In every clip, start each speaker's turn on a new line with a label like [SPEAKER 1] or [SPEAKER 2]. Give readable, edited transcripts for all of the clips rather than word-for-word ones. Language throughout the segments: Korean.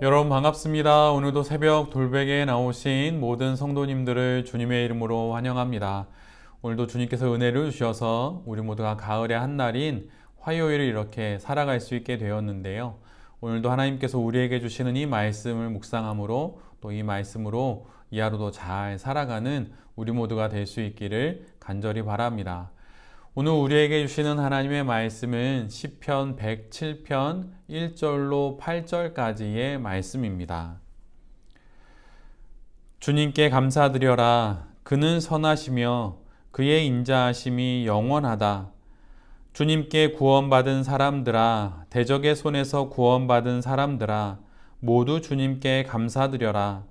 [SPEAKER 1] 여러분 반갑습니다. 오늘도 새벽 돌베개에 나오신 모든 성도님들을 주님의 이름으로 환영합니다. 오늘도 주님께서 은혜를 주셔서 우리 모두가 가을의 한날인 화요일을 이렇게 살아갈 수 있게 되었는데요. 오늘도 하나님께서 우리에게 주시는 이 말씀을 묵상함으로 또 이 말씀으로 이 하루도 잘 살아가는 우리 모두가 될 수 있기를 간절히 바랍니다. 오늘 우리에게 주시는 하나님의 말씀은 시편 107편 1절로 8절까지의 말씀입니다. 주님께 감사드려라. 그는 선하시며 그의 인자하심이 영원하다. 주님께 구원받은 사람들아, 대적의 손에서 구원받은 사람들아, 모두 주님께 감사드려라.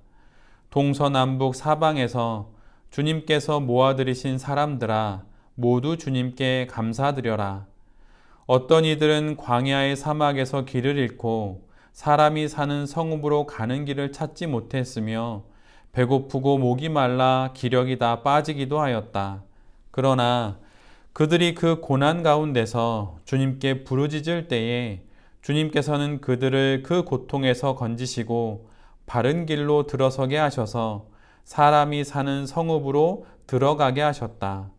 [SPEAKER 1] 동서남북 사방에서 주님께서 모아들이신 사람들아, 모두 주님께 감사드려라. 어떤 이들은 광야의 사막에서 길을 잃고 사람이 사는 성읍으로 가는 길을 찾지 못했으며 배고프고 목이 말라 기력이 다 빠지기도 하였다. 그러나 그들이 그 고난 가운데서 주님께 부르짖을 때에 주님께서는 그들을 그 고통에서 건지시고 바른 길로 들어서게 하셔서 사람이 사는 성읍으로 들어가게 하셨다.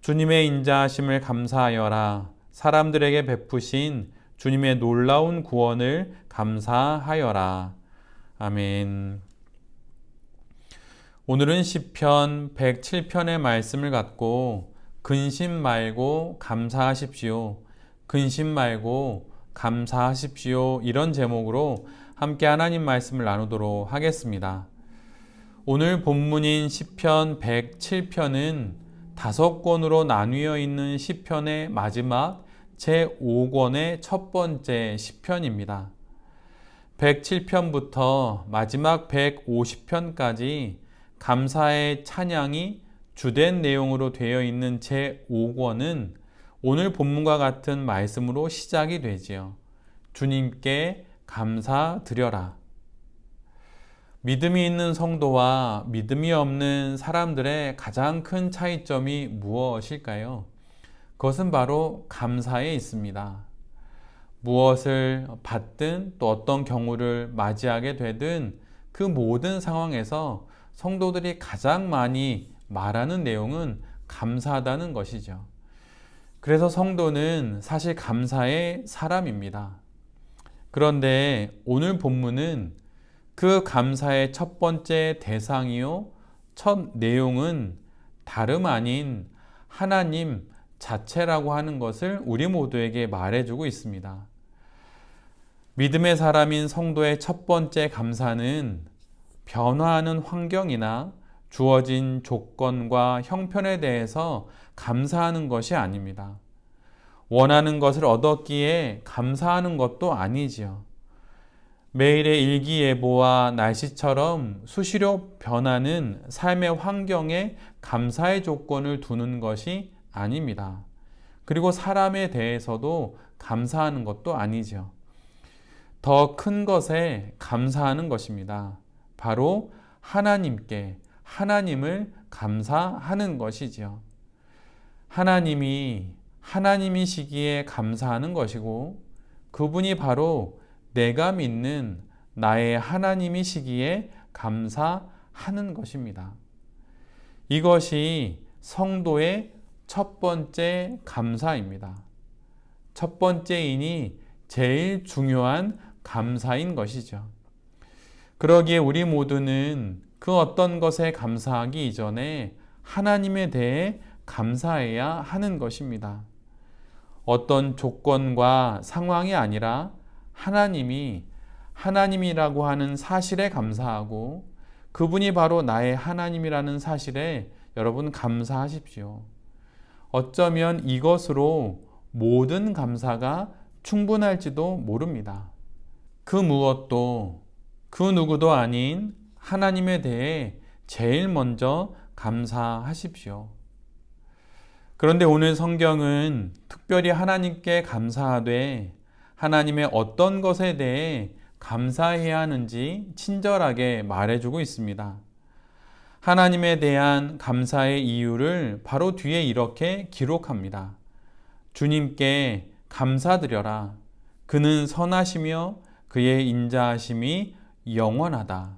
[SPEAKER 1] 주님의 인자하심을 감사하여라. 사람들에게 베푸신 주님의 놀라운 구원을 감사하여라. 아멘. 오늘은 시편 107편의 말씀을 갖고 근심 말고 감사하십시오. 근심 말고 감사하십시오. 이런 제목으로 함께 하나님 말씀을 나누도록 하겠습니다. 오늘 본문인 시편 107편은 5권으로 나뉘어 있는 시편의 마지막 제5권의 첫 번째 시편입니다. 107편부터 마지막 150편까지 감사의 찬양이 주된 내용으로 되어 있는 제5권은 오늘 본문과 같은 말씀으로 시작이 되지요. 주님께 감사드려라. 믿음이 있는 성도와 믿음이 없는 사람들의 가장 큰 차이점이 무엇일까요? 그것은 바로 감사에 있습니다. 무엇을 받든 또 어떤 경우를 맞이하게 되든 그 모든 상황에서 성도들이 가장 많이 말하는 내용은 감사하다는 것이죠. 그래서 성도는 사실 감사의 사람입니다. 그런데 오늘 본문은 그 감사의 첫 번째 대상이요, 첫 내용은 다름 아닌 하나님 자체라고 하는 것을 우리 모두에게 말해주고 있습니다. 믿음의 사람인 성도의 첫 번째 감사는 변화하는 환경이나 주어진 조건과 형편에 대해서 감사하는 것이 아닙니다. 원하는 것을 얻었기에 감사하는 것도 아니지요. 매일의 일기예보와 날씨처럼 수시로 변하는 삶의 환경에 감사의 조건을 두는 것이 아닙니다. 그리고 사람에 대해서도 감사하는 것도 아니죠. 더 큰 것에 감사하는 것입니다. 바로 하나님을 감사하는 것이지요. 하나님이시기에 감사하는 것이고 그분이 바로 내가 믿는 나의 하나님이시기에 감사하는 것입니다. 이것이 성도의 첫 번째 감사입니다. 첫 번째이니 제일 중요한 감사인 것이죠. 그러기에 우리 모두는 그 어떤 것에 감사하기 이전에 하나님에 대해 감사해야 하는 것입니다. 어떤 조건과 상황이 아니라 하나님이라고 하는 사실에 감사하고 그분이 바로 나의 하나님이라는 사실에 여러분 감사하십시오. 어쩌면 이것으로 모든 감사가 충분할지도 모릅니다. 그 무엇도 그 누구도 아닌 하나님에 대해 제일 먼저 감사하십시오. 그런데 오늘 성경은 특별히 하나님께 감사하되 하나님의 어떤 것에 대해 감사해야 하는지 친절하게 말해주고 있습니다. 하나님에 대한 감사의 이유를 바로 뒤에 이렇게 기록합니다. 주님께 감사드려라. 그는 선하시며 그의 인자하심이 영원하다.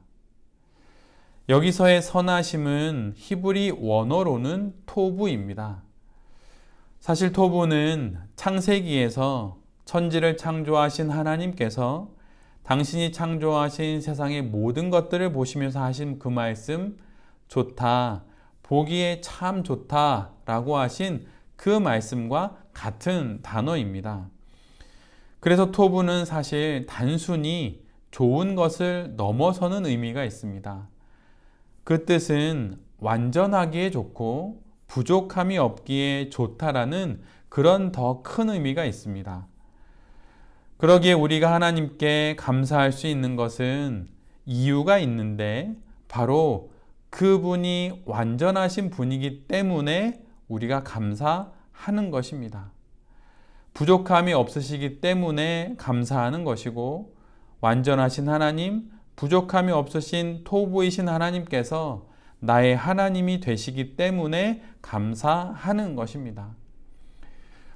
[SPEAKER 1] 여기서의 선하심은 히브리 원어로는 토부입니다. 사실 토부는 창세기에서 천지를 창조하신 하나님께서 당신이 창조하신 세상의 모든 것들을 보시면서 하신 그 말씀, 좋다, 보기에 참 좋다 라고 하신 그 말씀과 같은 단어입니다. 그래서 토부는 사실 단순히 좋은 것을 넘어서는 의미가 있습니다. 그 뜻은 완전하기에 좋고 부족함이 없기에 좋다라는 그런 더 큰 의미가 있습니다. 그러기에 우리가 하나님께 감사할 수 있는 것은 이유가 있는데 바로 그분이 완전하신 분이기 때문에 우리가 감사하는 것입니다. 부족함이 없으시기 때문에 감사하는 것이고 완전하신 하나님, 부족함이 없으신 토부이신 하나님께서 나의 하나님이 되시기 때문에 감사하는 것입니다.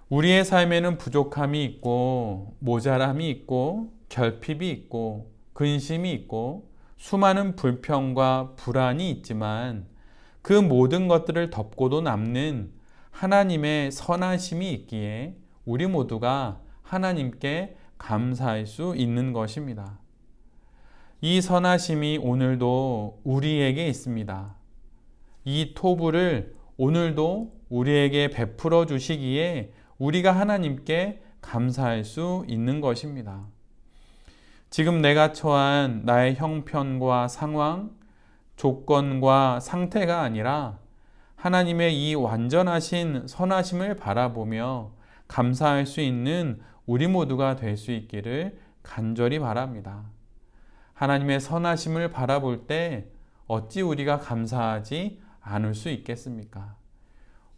[SPEAKER 1] 우리의 삶에는 부족함이 있고 모자람이 있고 결핍이 있고 근심이 있고 수많은 불평과 불안이 있지만 그 모든 것들을 덮고도 남는 하나님의 선하심이 있기에 우리 모두가 하나님께 감사할 수 있는 것입니다. 이 선하심이 오늘도 우리에게 있습니다. 이 토부를 오늘도 우리에게 베풀어 주시기에 우리가 하나님께 감사할 수 있는 것입니다. 지금 내가 처한 나의 형편과 상황, 조건과 상태가 아니라 하나님의 이 완전하신 선하심을 바라보며 감사할 수 있는 우리 모두가 될 수 있기를 간절히 바랍니다. 하나님의 선하심을 바라볼 때 어찌 우리가 감사하지 않을 수 있겠습니까?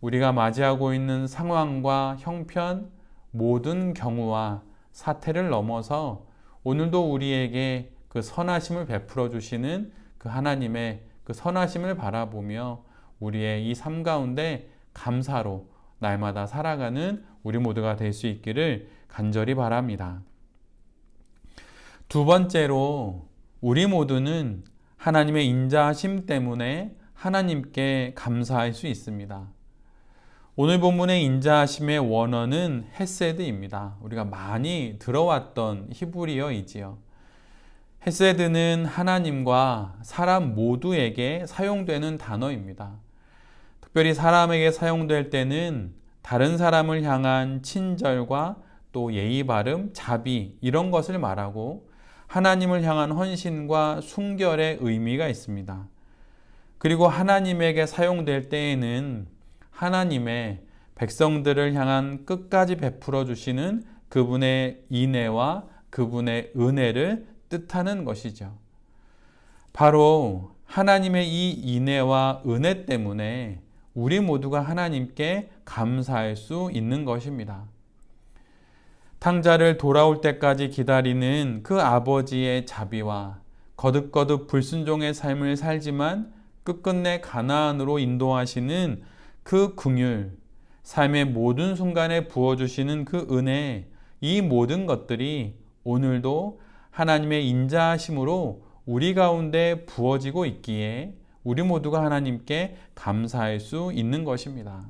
[SPEAKER 1] 우리가 맞이하고 있는 상황과 형편, 모든 경우와 사태를 넘어서 오늘도 우리에게 그 선하심을 베풀어 주시는 그 하나님의 그 선하심을 바라보며 우리의 이 삶 가운데 감사로 날마다 살아가는 우리 모두가 될 수 있기를 간절히 바랍니다. 두 번째로 우리 모두는 하나님의 인자하심 때문에 하나님께 감사할 수 있습니다. 오늘 본문의 인자하심의 원어는 헤세드입니다. 우리가 많이 들어왔던 히브리어이지요. 헤세드는 하나님과 사람 모두에게 사용되는 단어입니다. 특별히 사람에게 사용될 때는 다른 사람을 향한 친절과 또 예의 바름, 자비 이런 것을 말하고 하나님을 향한 헌신과 순결의 의미가 있습니다. 그리고 하나님에게 사용될 때에는 하나님의 백성들을 향한 끝까지 베풀어 주시는 그분의 인애와 그분의 은혜를 뜻하는 것이죠. 바로 하나님의 이 인애와 은혜 때문에 우리 모두가 하나님께 감사할 수 있는 것입니다. 탕자를 돌아올 때까지 기다리는 그 아버지의 자비와 거듭거듭 불순종의 삶을 살지만 끝끝내 가나안으로 인도하시는 그 긍휼, 삶의 모든 순간에 부어주시는 그 은혜, 이 모든 것들이 오늘도 하나님의 인자하심으로 우리 가운데 부어지고 있기에 우리 모두가 하나님께 감사할 수 있는 것입니다.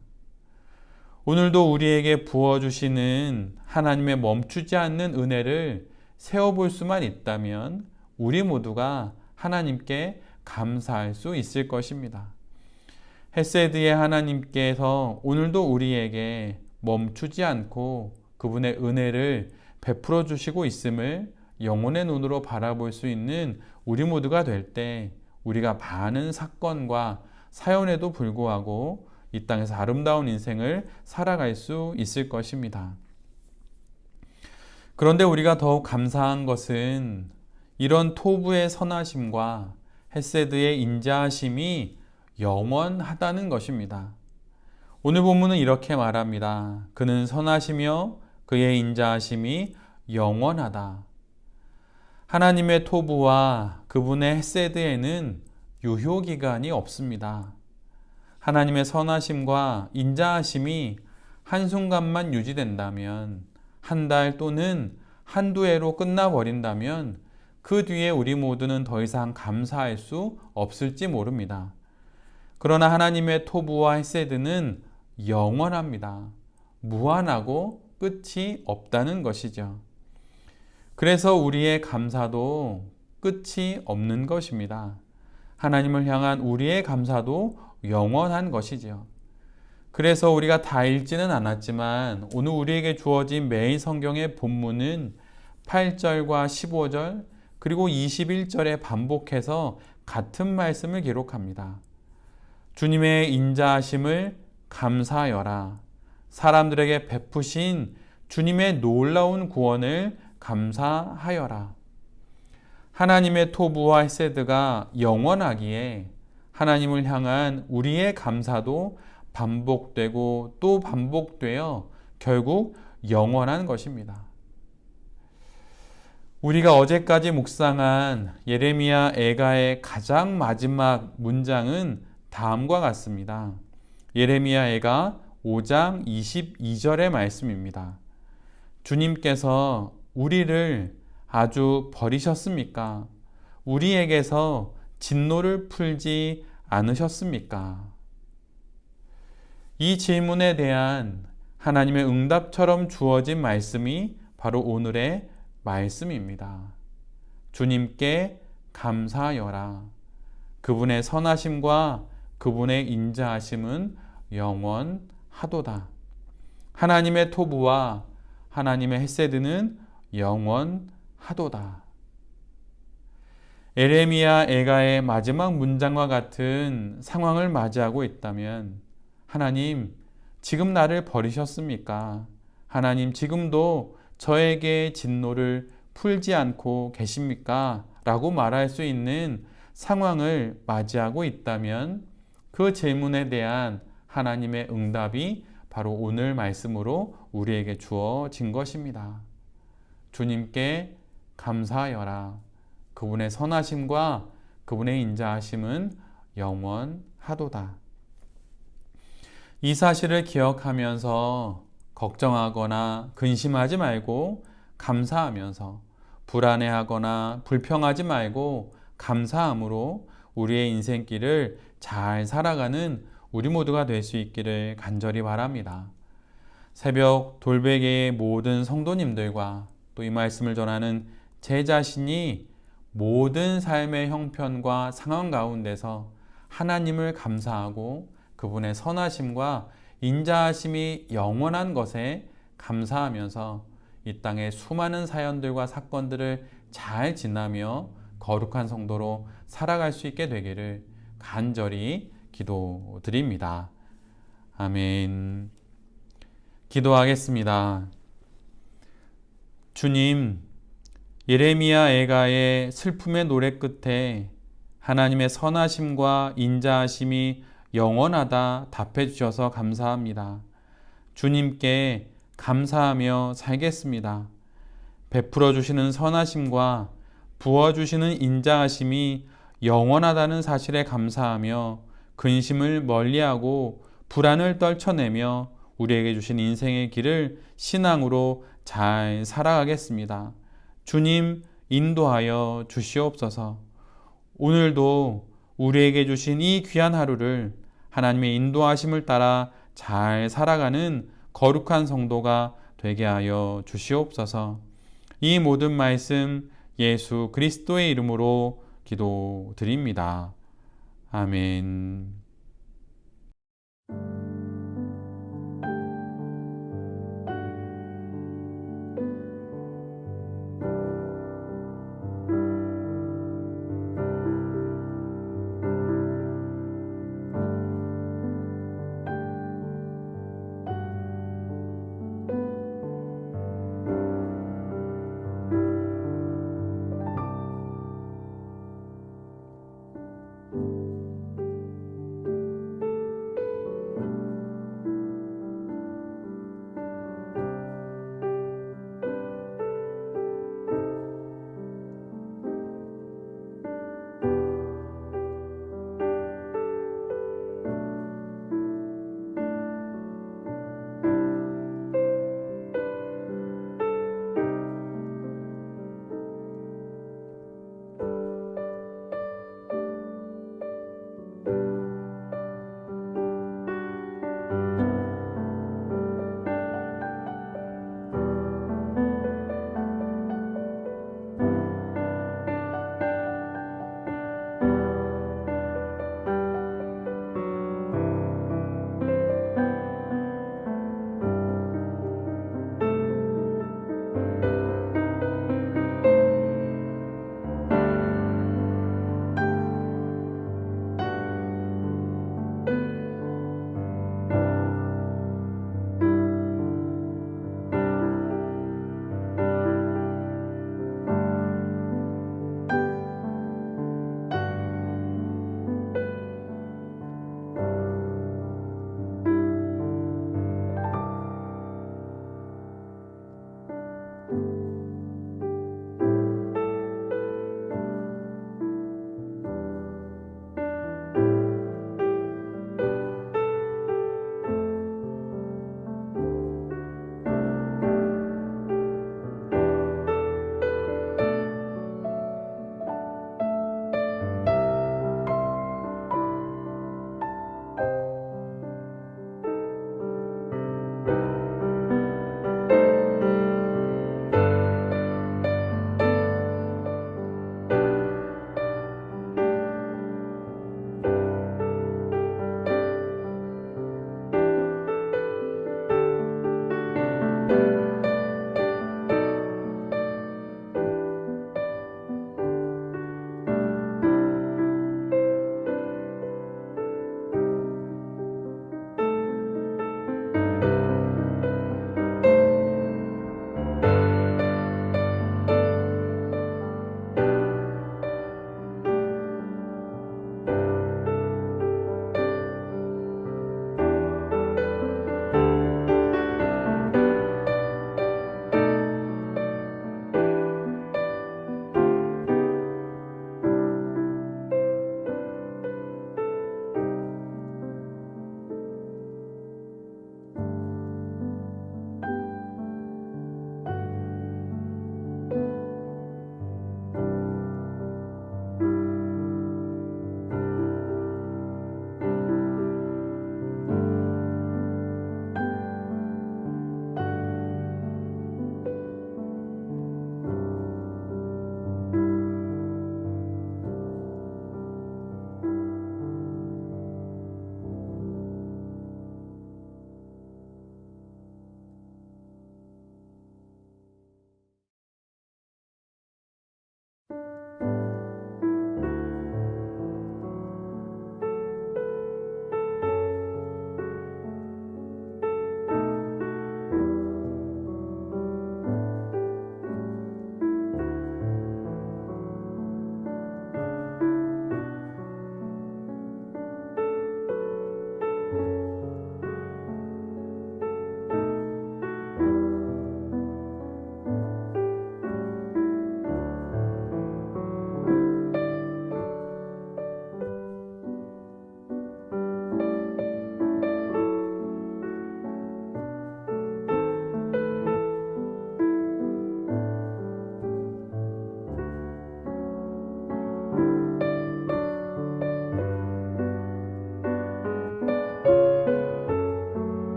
[SPEAKER 1] 오늘도 우리에게 부어주시는 하나님의 멈추지 않는 은혜를 세어볼 수만 있다면 우리 모두가 하나님께 감사할 수 있을 것입니다. 헤세드의 하나님께서 오늘도 우리에게 멈추지 않고 그분의 은혜를 베풀어 주시고 있음을 영혼의 눈으로 바라볼 수 있는 우리 모두가 될 때 우리가 많은 사건과 사연에도 불구하고 이 땅에서 아름다운 인생을 살아갈 수 있을 것입니다. 그런데 우리가 더욱 감사한 것은 이런 토부의 선하심과 헤세드의 인자하심이 영원하다는 것입니다. 오늘 본문은 이렇게 말합니다. 그는 선하시며 그의 인자하심이 영원하다. 하나님의 토부와 그분의 헤세드에는 유효기간이 없습니다. 하나님의 선하심과 인자하심이 한순간만 유지된다면, 한 달 또는 한두 해로 끝나버린다면 그 뒤에 우리 모두는 더 이상 감사할 수 없을지 모릅니다. 그러나 하나님의 토부와 헤세드는 영원합니다. 무한하고 끝이 없다는 것이죠. 그래서 우리의 감사도 끝이 없는 것입니다. 하나님을 향한 우리의 감사도 영원한 것이지요. 그래서 우리가 다 읽지는 않았지만 오늘 우리에게 주어진 매일 성경의 본문은 8절과 15절 그리고 21절에 반복해서 같은 말씀을 기록합니다. 주님의 인자하심을 감사하여라. 사람들에게 베푸신 주님의 놀라운 구원을 감사하여라. 하나님의 토부와 헤세드가 영원하기에 하나님을 향한 우리의 감사도 반복되고 또 반복되어 결국 영원한 것입니다. 우리가 어제까지 묵상한 예레미야 애가의 가장 마지막 문장은 다음과 같습니다. 예레미야 애가 5장 22절의 말씀입니다. 주님께서 우리를 아주 버리셨습니까? 우리에게서 진노를 풀지 않으셨습니까? 이 질문에 대한 하나님의 응답처럼 주어진 말씀이 바로 오늘의 말씀입니다. 주님께 감사하여라. 그분의 선하심과 그분의 인자하심은 영원하도다. 하나님의 토부와 하나님의 헤세드는 영원하도다. 에레미야 애가의 마지막 문장과 같은 상황을 맞이하고 있다면 하나님, 지금 나를 버리셨습니까? 하나님, 지금도 저에게 진노를 풀지 않고 계십니까? 라고 말할 수 있는 상황을 맞이하고 있다면 그 질문에 대한 하나님의 응답이 바로 오늘 말씀으로 우리에게 주어진 것입니다. 주님께 감사하여라. 그분의 선하심과 그분의 인자하심은 영원하도다. 이 사실을 기억하면서 걱정하거나 근심하지 말고 감사하면서 불안해하거나 불평하지 말고 감사함으로 우리의 인생길을 잘 살아가는 우리 모두가 될 수 있기를 간절히 바랍니다. 새벽 돌베개의 모든 성도님들과 또 이 말씀을 전하는 제 자신이 모든 삶의 형편과 상황 가운데서 하나님을 감사하고 그분의 선하심과 인자하심이 영원한 것에 감사하면서 이 땅의 수많은 사연들과 사건들을 잘 지나며 거룩한 성도로 살아갈 수 있게 되기를 간절히 기도드립니다. 아멘. 기도하겠습니다. 주님, 예레미야 애가의 슬픔의 노래 끝에 하나님의 선하심과 인자하심이 영원하다 답해 주셔서 감사합니다. 주님께 감사하며 살겠습니다. 베풀어 주시는 선하심과 부어 주시는 인자하심이 영원하다는 사실에 감사하며 근심을 멀리하고 불안을 떨쳐내며 우리에게 주신 인생의 길을 신앙으로 잘 살아가겠습니다. 주님 인도하여 주시옵소서. 오늘도 우리에게 주신 이 귀한 하루를 하나님의 인도하심을 따라 잘 살아가는 거룩한 성도가 되게 하여 주시옵소서. 이 모든 말씀 예수 그리스도의 이름으로 기도드립니다. 아멘.